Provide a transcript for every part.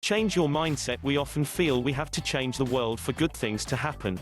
Change your mindset. We often feel we have to change the world for good things to happen.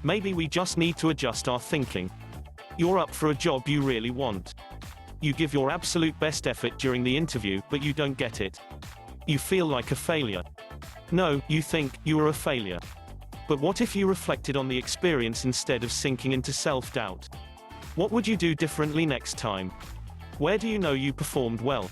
Maybe we just need to adjust our thinking. You're up for a job you really want. You give your absolute best effort during the interview, but you don't get it. You feel like a failure. No, you think you are a failure. But what if you reflected on the experience instead of sinking into self-doubt? What would you do differently next time? Where do you know you performed well?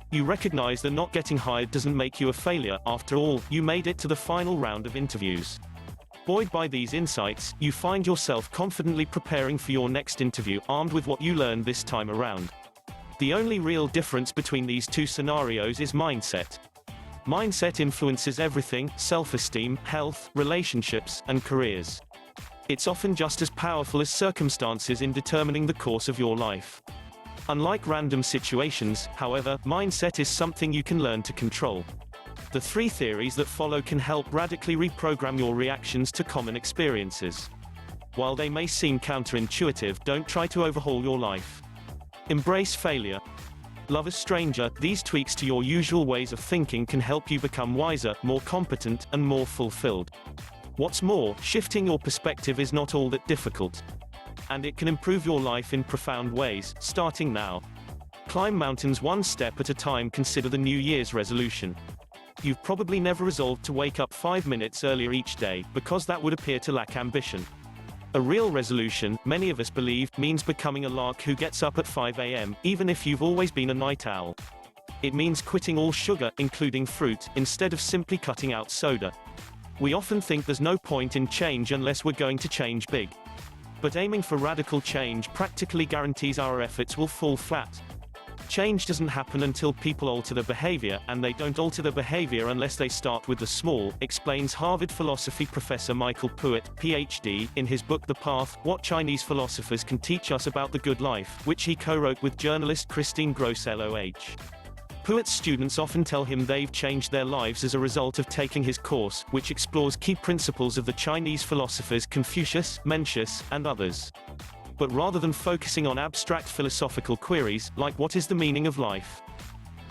You recognize that not getting hired doesn't make you a failure. After all, you made it to the final round of interviews. Buoyed by these insights, you find yourself confidently preparing for your next interview, armed with what you learned this time around. The only real difference between these two scenarios is mindset. Mindset influences everything: self-esteem, health, relationships, and careers. It's often just as powerful as circumstances in determining the course of your life. Unlike random situations, however, mindset is something you can learn to control. The three theories that follow can help radically reprogram your reactions to common experiences. While they may seem counterintuitive, don't try to overhaul your life. Embrace failure. Love a stranger. These tweaks to your usual ways of thinking can help you become wiser, more competent, and more fulfilled. What's more, shifting your perspective is not all that difficult. And it can improve your life in profound ways, starting now. Climb mountains one step at a time. Consider the New Year's resolution. You've probably never resolved to wake up 5 minutes earlier each day, because that would appear to lack ambition. A real resolution, many of us believe, means becoming a lark who gets up at 5 a.m., even if you've always been a night owl. It means quitting all sugar, including fruit, instead of simply cutting out soda. We often think there's no point in change unless we're going to change big. But aiming for radical change practically guarantees our efforts will fall flat. Change doesn't happen until people alter their behavior, and they don't alter their behavior unless they start with the small, explains Harvard philosophy professor Michael Pruitt, PhD, in his book The Path: What Chinese Philosophers Can Teach Us About the Good Life, which he co-wrote with journalist Christine Gross LOH. Pruitt's students often tell him they've changed their lives as a result of taking his course, which explores key principles of the Chinese philosophers Confucius, Mencius, and others. But rather than focusing on abstract philosophical queries, like what is the meaning of life?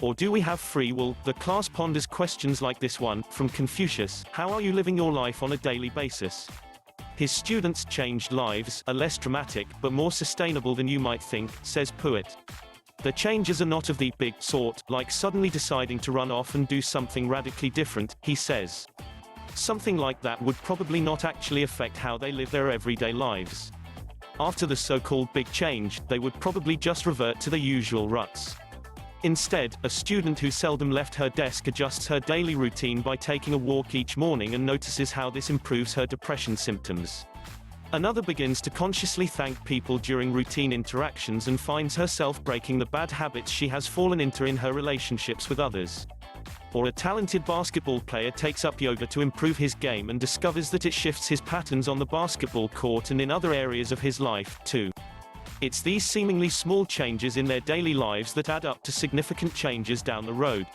Or do we have free will, the class ponders questions like this one, from Confucius: how are you living your life on a daily basis? His students' changed lives are less dramatic, but more sustainable than you might think, says Pruitt. The changes are not of the big sort, like suddenly deciding to run off and do something radically different, he says. Something like that would probably not actually affect how they live their everyday lives. After the so-called big change, they would probably just revert to the usual ruts. Instead, a student who seldom left her desk adjusts her daily routine by taking a walk each morning and notices how this improves her depression symptoms. Another begins to consciously thank people during routine interactions and finds herself breaking the bad habits she has fallen into in her relationships with others. Or a talented basketball player takes up yoga to improve his game and discovers that it shifts his patterns on the basketball court and in other areas of his life, too. It's these seemingly small changes in their daily lives that add up to significant changes down the road.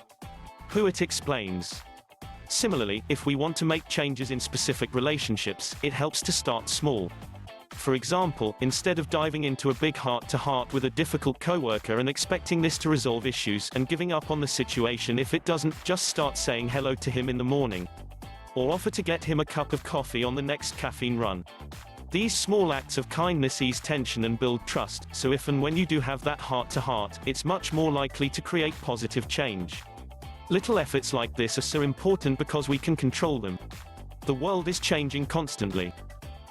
Pruitt explains. Similarly, if we want to make changes in specific relationships, it helps to start small. For example, instead of diving into a big heart-to-heart with a difficult coworker and expecting this to resolve issues and giving up on the situation if it doesn't, just start saying hello to him in the morning. Or offer to get him a cup of coffee on the next caffeine run. These small acts of kindness ease tension and build trust, so if and when you do have that heart-to-heart, it's much more likely to create positive change. Little efforts like this are so important because we can control them. The world is changing constantly.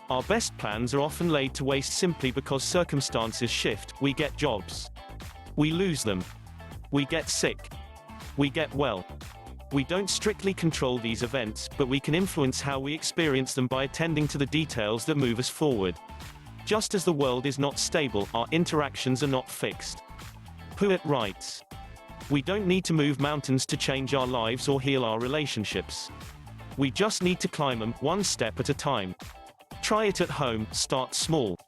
Our best plans are often laid to waste simply because circumstances shift. We get jobs. We lose them. We get sick. We get well. We don't strictly control these events, but we can influence how we experience them by attending to the details that move us forward. Just as the world is not stable, our interactions are not fixed. Pruitt writes, we don't need to move mountains to change our lives or heal our relationships. We just need to climb them, one step at a time. Try it at home, start small.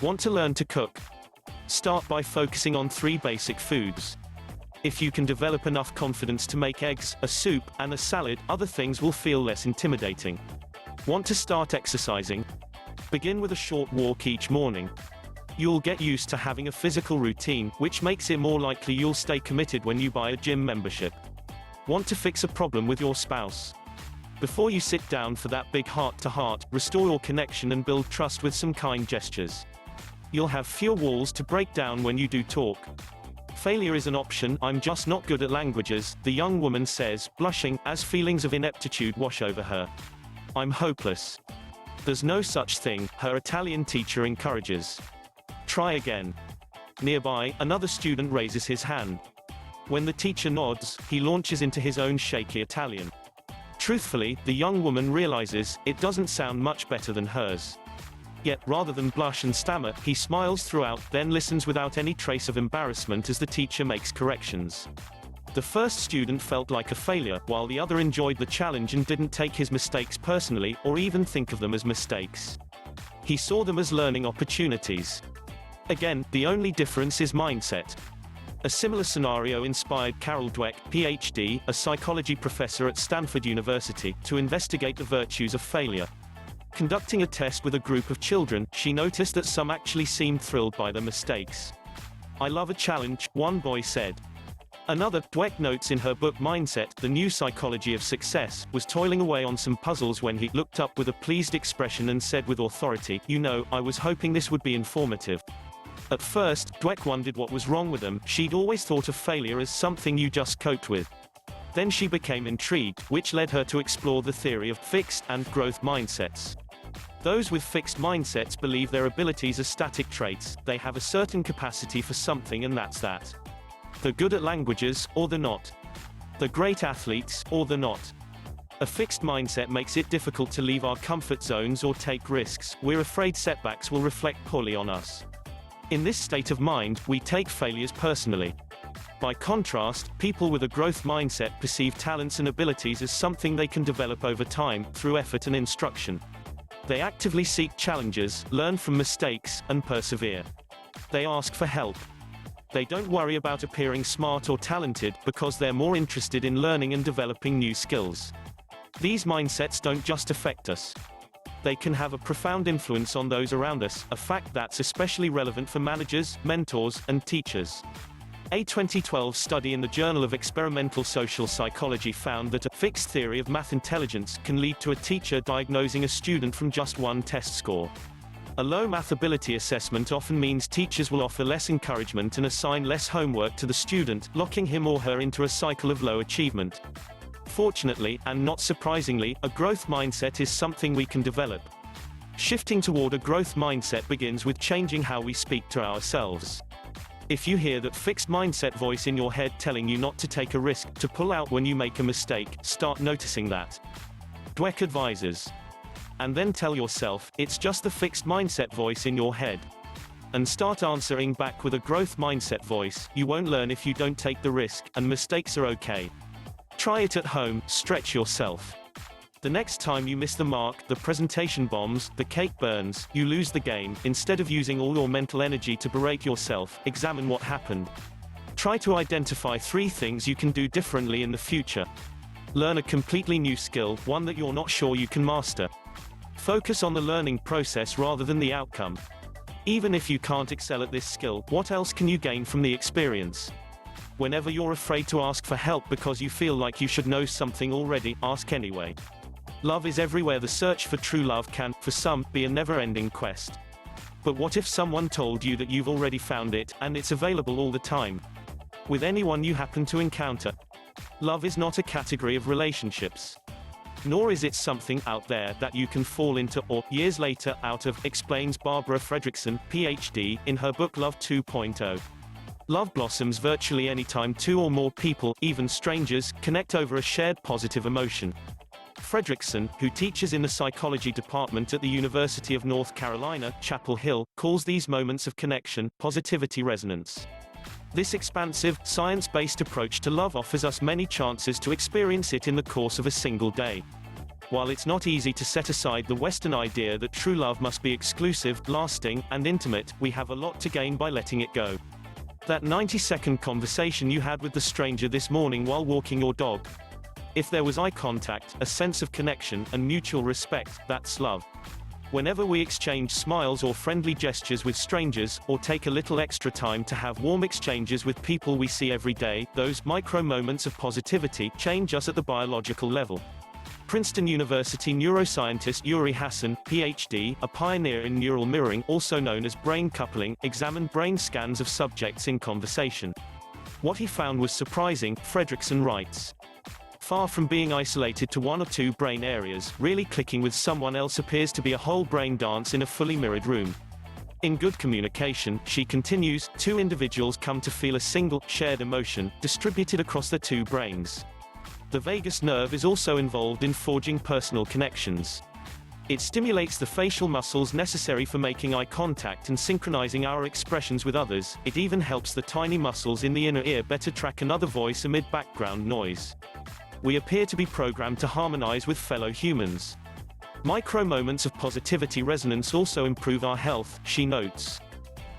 Want to learn to cook? Start by focusing on 3 basic foods. If you can develop enough confidence to make eggs, a soup, and a salad, other things will feel less intimidating. Want to start exercising? Begin with a short walk each morning. You'll get used to having a physical routine, which makes it more likely you'll stay committed when you buy a gym membership. Want to fix a problem with your spouse? Before you sit down for that big heart-to-heart, restore your connection and build trust with some kind gestures. You'll have fewer walls to break down when you do talk. Failure is an option. I'm just not good at languages, the young woman says, blushing, as feelings of ineptitude wash over her. I'm hopeless. There's no such thing, her Italian teacher encourages. Try again. Nearby, another student raises his hand. When the teacher nods, he launches into his own shaky Italian. Truthfully, the young woman realizes, it doesn't sound much better than hers. Yet, rather than blush and stammer, he smiles throughout, then listens without any trace of embarrassment as the teacher makes corrections. The first student felt like a failure, while the other enjoyed the challenge and didn't take his mistakes personally, or even think of them as mistakes. He saw them as learning opportunities. Again, the only difference is mindset. A similar scenario inspired Carol Dweck, Ph.D., a psychology professor at Stanford University, to investigate the virtues of failure. Conducting a test with a group of children, she noticed that some actually seemed thrilled by their mistakes. I love a challenge, one boy said. Another, Dweck notes in her book Mindset, The New Psychology of Success, was toiling away on some puzzles when he looked up with a pleased expression and said with authority, "You know, I was hoping this would be informative." At first, Dweck wondered what was wrong with them. She'd always thought of failure as something you just coped with. Then she became intrigued, which led her to explore the theory of fixed and growth mindsets. Those with fixed mindsets believe their abilities are static traits, they have a certain capacity for something and that's that. They're good at languages, or they're not. They're great athletes, or they're not. A fixed mindset makes it difficult to leave our comfort zones or take risks. We're afraid setbacks will reflect poorly on us. In this state of mind, we take failures personally. By contrast, people with a growth mindset perceive talents and abilities as something they can develop over time, through effort and instruction. They actively seek challenges, learn from mistakes, and persevere. They ask for help. They don't worry about appearing smart or talented, because they're more interested in learning and developing new skills. These mindsets don't just affect us. They can have a profound influence on those around us, a fact that's especially relevant for managers, mentors, and teachers. A 2012 study in the Journal of Experimental Social Psychology found that a fixed theory of math intelligence can lead to a teacher diagnosing a student from just one test score. A low math ability assessment often means teachers will offer less encouragement and assign less homework to the student, locking him or her into a cycle of low achievement. Fortunately, and not surprisingly, a growth mindset is something we can develop. Shifting toward a growth mindset begins with changing how we speak to ourselves. If you hear that fixed mindset voice in your head telling you not to take a risk, to pull out when you make a mistake, start noticing that. Dweck advises. And then tell yourself, it's just the fixed mindset voice in your head. And start answering back with a growth mindset voice. You won't learn if you don't take the risk, and mistakes are okay. Try it at home, stretch yourself. The next time you miss the mark, the presentation bombs, the cake burns, you lose the game. Instead of using all your mental energy to berate yourself, examine what happened. Try to identify 3 things you can do differently in the future. Learn a completely new skill, one that you're not sure you can master. Focus on the learning process rather than the outcome. Even if you can't excel at this skill, what else can you gain from the experience? Whenever you're afraid to ask for help because you feel like you should know something already, ask anyway. Love is everywhere. The search for true love can, for some, be a never-ending quest. But what if someone told you that you've already found it, and it's available all the time? With anyone you happen to encounter. Love is not a category of relationships. Nor is it something out there that you can fall into or, years later, out of, explains Barbara Fredrickson, Ph.D., in her book Love 2.0. Love blossoms virtually anytime 2 or more people, even strangers, connect over a shared positive emotion. Fredrickson, who teaches in the psychology department at the University of North Carolina, Chapel Hill, calls these moments of connection, positivity resonance. This expansive, science-based approach to love offers us many chances to experience it in the course of a single day. While it's not easy to set aside the Western idea that true love must be exclusive, lasting, and intimate, we have a lot to gain by letting it go. That 90-second conversation you had with the stranger this morning while walking your dog. If there was eye contact, a sense of connection, and mutual respect, that's love. Whenever we exchange smiles or friendly gestures with strangers, or take a little extra time to have warm exchanges with people we see every day, those micro moments of positivity change us at the biological level. Princeton University neuroscientist Uri Hassan, PhD, a pioneer in neural mirroring, also known as brain coupling, examined brain scans of subjects in conversation. What he found was surprising, Fredrickson writes. Far from being isolated to one or two brain areas, really clicking with someone else appears to be a whole brain dance in a fully mirrored room. In good communication, she continues, two individuals come to feel a single, shared emotion, distributed across their two brains. The vagus nerve is also involved in forging personal connections. It stimulates the facial muscles necessary for making eye contact and synchronizing our expressions with others. It even helps the tiny muscles in the inner ear better track another voice amid background noise. We appear to be programmed to harmonize with fellow humans. Micro moments of positivity resonance also improve our health, she notes.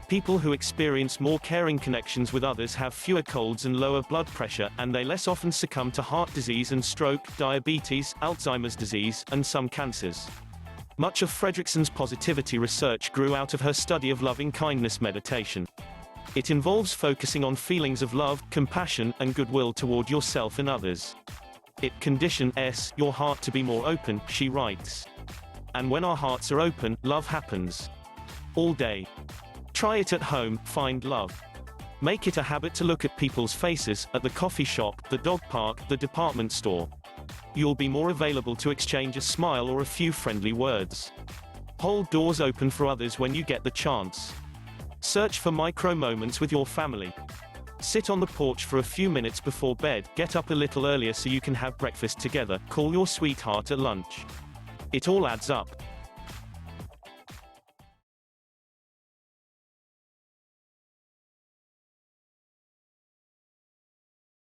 People who experience more caring connections with others have fewer colds and lower blood pressure, and they less often succumb to heart disease and stroke, diabetes, Alzheimer's disease, and some cancers. Much of Fredrickson's positivity research grew out of her study of loving-kindness meditation. It involves focusing on feelings of love, compassion, and goodwill toward yourself and others. It conditions your heart to be more open, she writes. And when our hearts are open, love happens. All day. Try it at home, find love. Make it a habit to look at people's faces, at the coffee shop, the dog park, the department store. You'll be more available to exchange a smile or a few friendly words. Hold doors open for others when you get the chance. Search for micro moments with your family. Sit on the porch for a few minutes before bed, get up a little earlier so you can have breakfast together, call your sweetheart at lunch. It all adds up.